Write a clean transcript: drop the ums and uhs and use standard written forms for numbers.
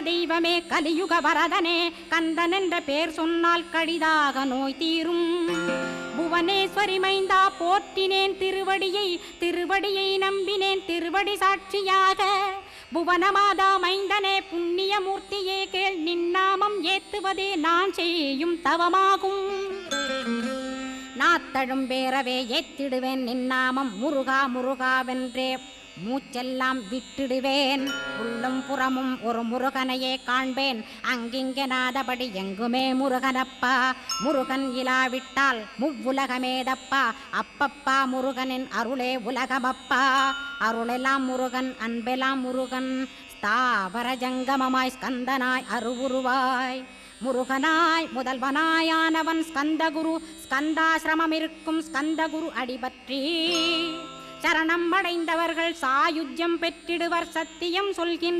தெய்வமே கலியுக வரதனே கந்தன் என்ற பேர் சொன்னால் கடிதாக நோய் தீரும். புவனேஸ்வரி மைந்தா போற்றினேன் திருவடியை நம்பினேன் திருவடி சாட்சியாக. புவனமாதா மைந்தனே புண்ணியமூர்த்தியே கேள் நின்னாமம் ஏத்துவதே நான் செய்யும் தவமாகும். நாத்தழும் பேரவே ஏத்திடுவேன் நின்னாமம் முருகா முருகாவென்றே மூச்செல்லாம் விட்டிடுவேன். உள்ளும் புறமும் ஒரு முருகனையே காண்பேன் அங்கிங்கெனாதபடி எங்குமே முருகனப்பா. முருகன் இலாவிட்டால் முவ்வுலகமேதப்பா. அப்பப்பா முருகனின் அருளே உலகமப்பா. அருளெல்லாம் முருகன் அன்பெல்லாம் முருகன் ஸ்தாவர ஜங்கமமாய் ஸ்கந்தனாய் அருவுருவாய் முருகனாய் முதல்வனாயானவன் ஸ்கந்தகுரு. ஸ்கந்தாசிரமம் இருக்கும் ஸ்கந்தகுரு அடிபற்றி சரணம் அடைந்தவர்கள் சாயுஜ்யம் பெற்றிடுவர் சத்தியம் சொல்கின்ற